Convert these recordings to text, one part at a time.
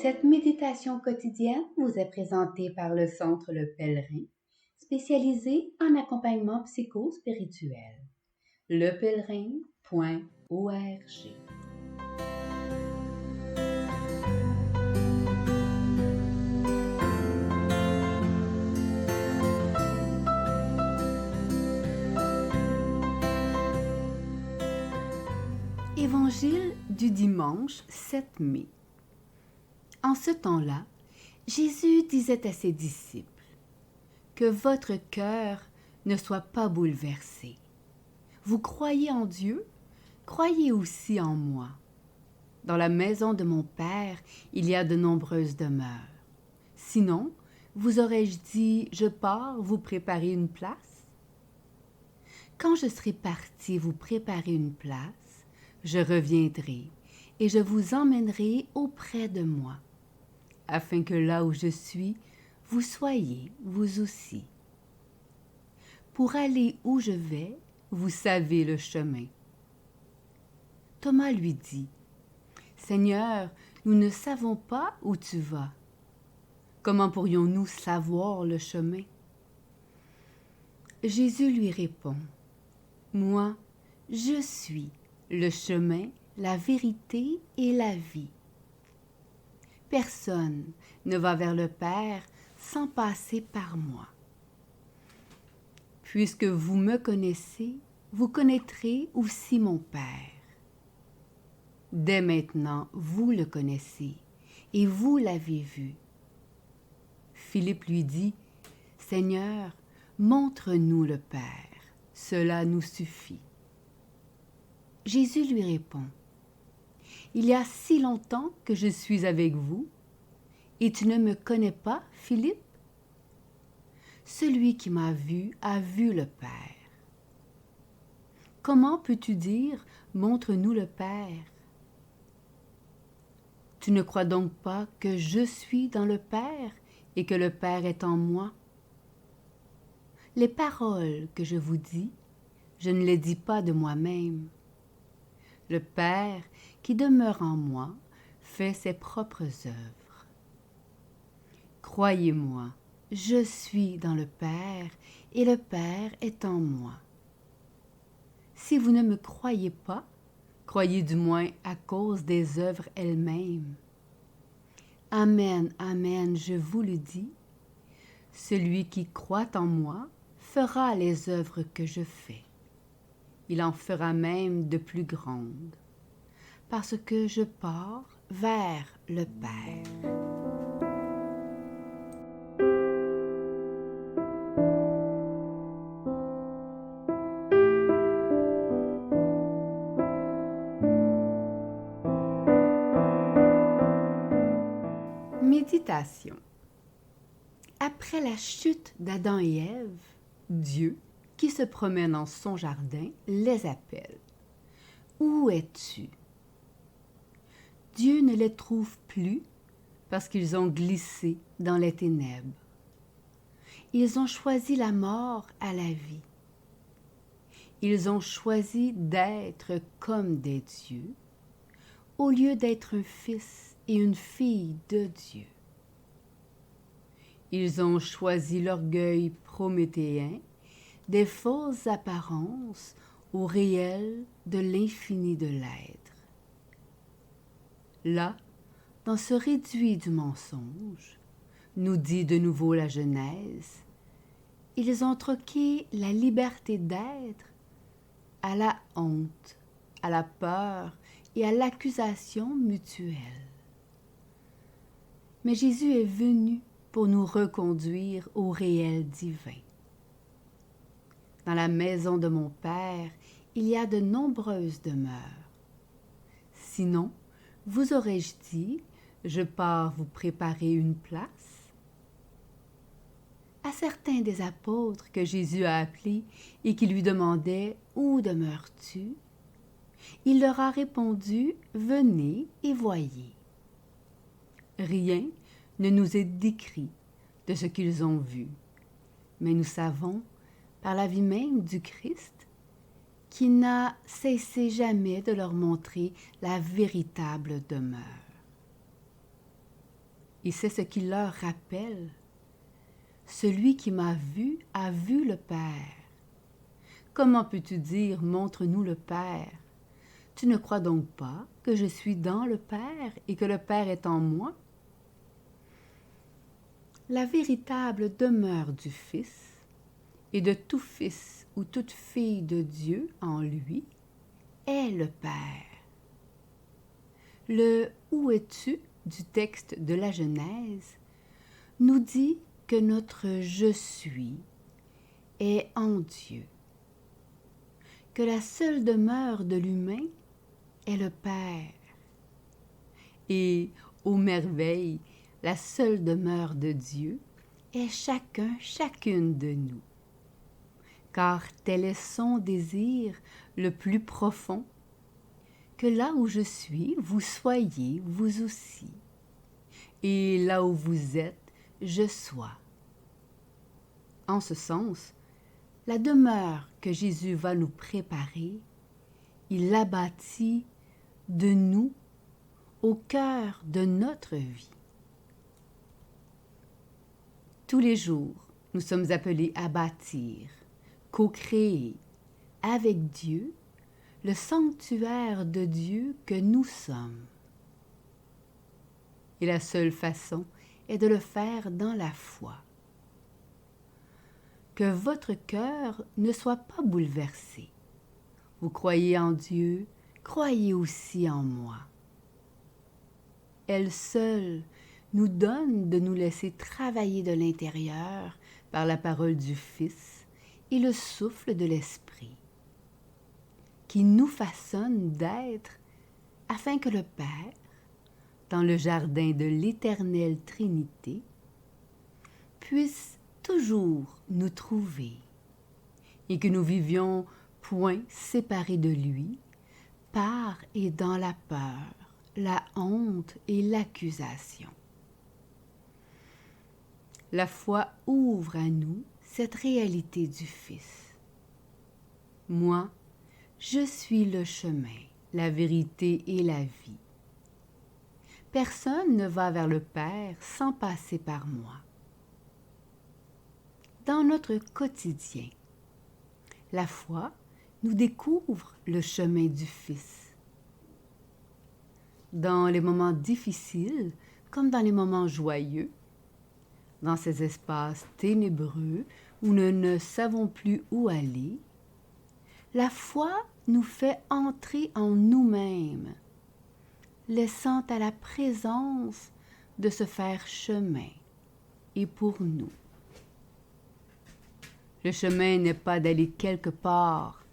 Cette méditation quotidienne vous est présentée par le Centre Le Pèlerin, spécialisé en accompagnement psycho-spirituel. lepèlerin.org. Évangile du dimanche 7 mai. En ce temps-là, Jésus disait à ses disciples, « Que votre cœur ne soit pas bouleversé. Vous croyez en Dieu, croyez aussi en moi. Dans la maison de mon Père, il y a de nombreuses demeures. Sinon, vous aurais-je dit, je pars vous préparer une place? Quand je serai parti vous préparer une place, je reviendrai et je vous emmènerai auprès de moi, afin que là où je suis, vous soyez vous aussi. Pour aller où je vais, vous savez le chemin. » Thomas lui dit, « Seigneur, nous ne savons pas où tu vas. Comment pourrions-nous savoir le chemin? » Jésus lui répond, « Moi, je suis le chemin, la vérité et la vie. Personne ne va vers le Père sans passer par moi. Puisque vous me connaissez, vous connaîtrez aussi mon Père. Dès maintenant, vous le connaissez et vous l'avez vu. » Philippe lui dit, « Seigneur, montre-nous le Père, cela nous suffit. » Jésus lui répond, « Il y a si longtemps que je suis avec vous, et tu ne me connais pas, Philippe? Celui qui m'a vu a vu le Père. Comment peux-tu dire, montre-nous le Père? Tu ne crois donc pas que je suis dans le Père et que le Père est en moi? Les paroles que je vous dis, je ne les dis pas de moi-même. Le Père qui demeure en moi fait ses propres œuvres. Croyez-moi, je suis dans le Père et le Père est en moi. Si vous ne me croyez pas, croyez du moins à cause des œuvres elles-mêmes. Amen, amen, je vous le dis, celui qui croit en moi fera les œuvres que je fais. Il en fera même de plus grandes, parce que je pars vers le Père. Méditation. Après la chute d'Adam et Ève, Dieu, qui se promène dans son jardin, les appelle. « Où es-tu? » Dieu ne les trouve plus parce qu'ils ont glissé dans les ténèbres. Ils ont choisi la mort à la vie. Ils ont choisi d'être comme des dieux au lieu d'être un fils et une fille de Dieu. Ils ont choisi l'orgueil prométhéen des fausses apparences au réel de l'infini de l'être. Là, dans ce réduit du mensonge, nous dit de nouveau la Genèse, ils ont troqué la liberté d'être à la honte, à la peur et à l'accusation mutuelle. Mais Jésus est venu pour nous reconduire au réel divin. Dans la maison de mon Père, il y a de nombreuses demeures. Sinon, vous aurais-je dit, je pars vous préparer une place? À certains des apôtres que Jésus a appelés et qui lui demandaient « Où demeures-tu » il leur a répondu « Venez et voyez ». Rien ne nous est décrit de ce qu'ils ont vu, mais nous savons, par la vie même du Christ, qu'il n'a cessé jamais de leur montrer la véritable demeure. et c'est ce qu'il leur rappelle. Celui qui m'a vu a vu le Père. Comment peux-tu dire « montre-nous le Père » ? Tu ne crois donc pas que je suis dans le Père et que le Père est en moi? La véritable demeure du Fils et de tout fils ou toute fille de Dieu en lui est le Père. Le « Où es-tu » du texte de la Genèse nous dit que notre « je suis » est en Dieu, que la seule demeure de l'humain est le Père, et, ô merveille, la seule demeure de Dieu est chacune de nous, car tel est son désir le plus profond, que là où je suis, vous soyez vous aussi, et là où vous êtes, je sois. En ce sens, la demeure que Jésus va nous préparer, il la bâtit de nous au cœur de notre vie. Tous les jours, nous sommes appelés à bâtir, co-créer avec Dieu le sanctuaire de Dieu que nous sommes. Et la seule façon est de le faire dans la foi. Que votre cœur ne soit pas bouleversé. Vous croyez en Dieu, croyez aussi en moi. Elle seule nous donne de nous laisser travailler de l'intérieur par la parole du Fils et le souffle de l'Esprit, qui nous façonne d'être afin que le Père, dans le jardin de l'Éternelle Trinité, puisse toujours nous trouver et que nous vivions point séparés de lui, par et dans la peur, la honte et l'accusation. La foi ouvre à nous cette réalité du Fils. Moi, je suis le chemin, la vérité et la vie. Personne ne va vers le Père sans passer par moi. Dans notre quotidien, la foi nous découvre le chemin du Fils. Dans les moments difficiles comme dans les moments joyeux, dans ces espaces ténébreux où nous ne savons plus où aller, la foi nous fait entrer en nous-mêmes, laissant à la présence de se faire chemin et pour nous. Le chemin n'est pas d'aller quelque part,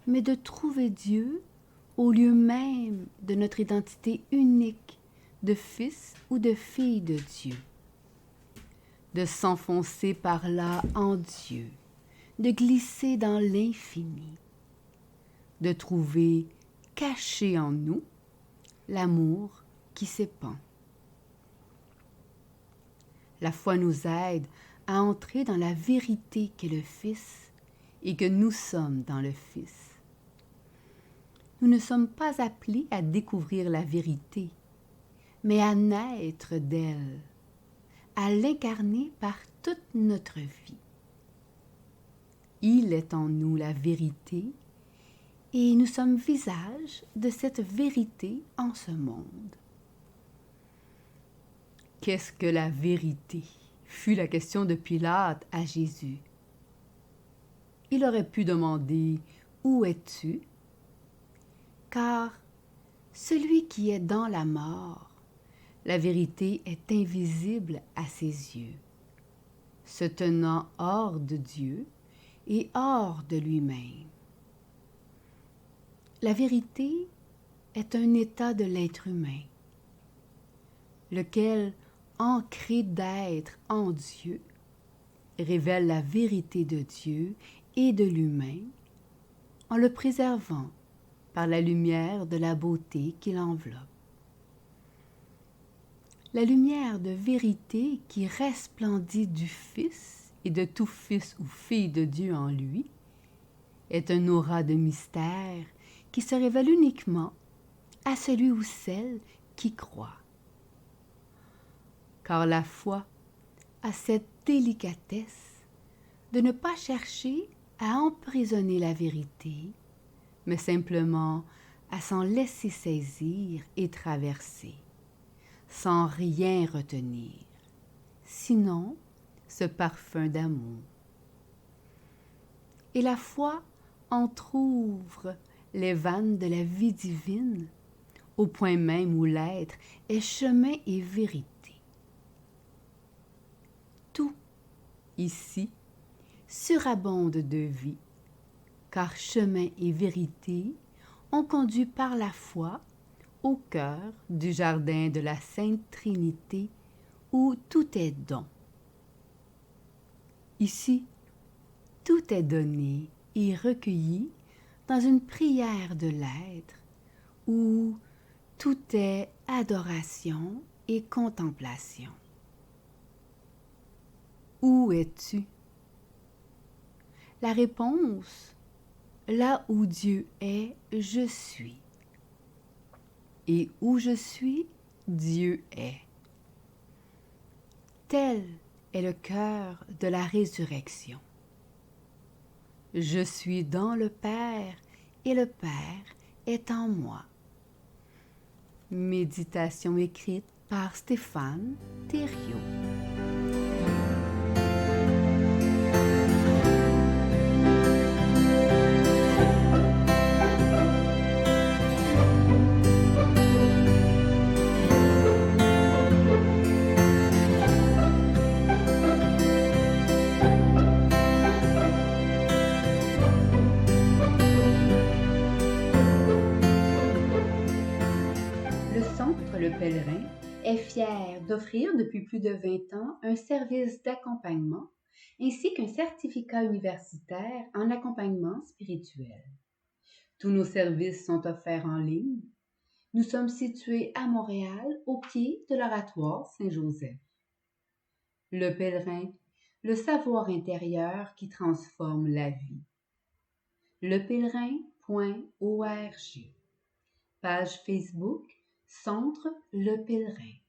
mais de trouver Dieu au lieu même de notre identité unique de fils ou de fille de Dieu. De s'enfoncer par là en Dieu, de glisser dans l'infini, de trouver caché en nous l'amour qui s'épand. La foi nous aide à entrer dans la vérité qu'est le Fils et que nous sommes dans le Fils. Nous ne sommes pas appelés à découvrir la vérité, mais à naître d'elle, à l'incarner par toute notre vie. Il est en nous la vérité et nous sommes visage de cette vérité en ce monde. Qu'est-ce que la vérité ? Fut la question de Pilate à Jésus. Il aurait pu demander « Où es-tu » car celui qui est dans la mort, la vérité est invisible à ses yeux, se tenant hors de Dieu et hors de lui-même. La vérité est un état de l'être humain, lequel, ancré d'être en Dieu, révèle la vérité de Dieu et de l'humain en le préservant par la lumière de la beauté qui l'enveloppe. La lumière de vérité qui resplendit du Fils et de tout fils ou fille de Dieu en lui est un aura de mystère qui se révèle uniquement à celui ou celle qui croit. car la foi a cette délicatesse de ne pas chercher à emprisonner la vérité, mais simplement à s'en laisser saisir et traverser, sans rien retenir, sinon ce parfum d'amour. Et la foi entr'ouvre les vannes de la vie divine, au point même où l'être est chemin et vérité. Tout, ici, surabonde de vie, car chemin et vérité ont conduit par la foi au cœur du jardin de la Sainte Trinité, où tout est don. Ici, tout est donné et recueilli dans une prière de l'être, où tout est adoration et contemplation. Où es-tu? La réponse, là où Dieu est, je suis. Et où je suis, Dieu est. Tel est le cœur de la résurrection. Je suis dans le Père et le Père est en moi. Méditation écrite par Stéphane Thériault. Le Centre Le Pèlerin est fier d'offrir depuis plus de 20 ans un service d'accompagnement ainsi qu'un certificat universitaire en accompagnement spirituel. Tous nos services sont offerts en ligne. Nous sommes situés à Montréal, au pied de l'Oratoire Saint-Joseph. Le Pèlerin, le savoir intérieur qui transforme la vie. lepèlerin.org. Page Facebook Centre Le Pèlerin.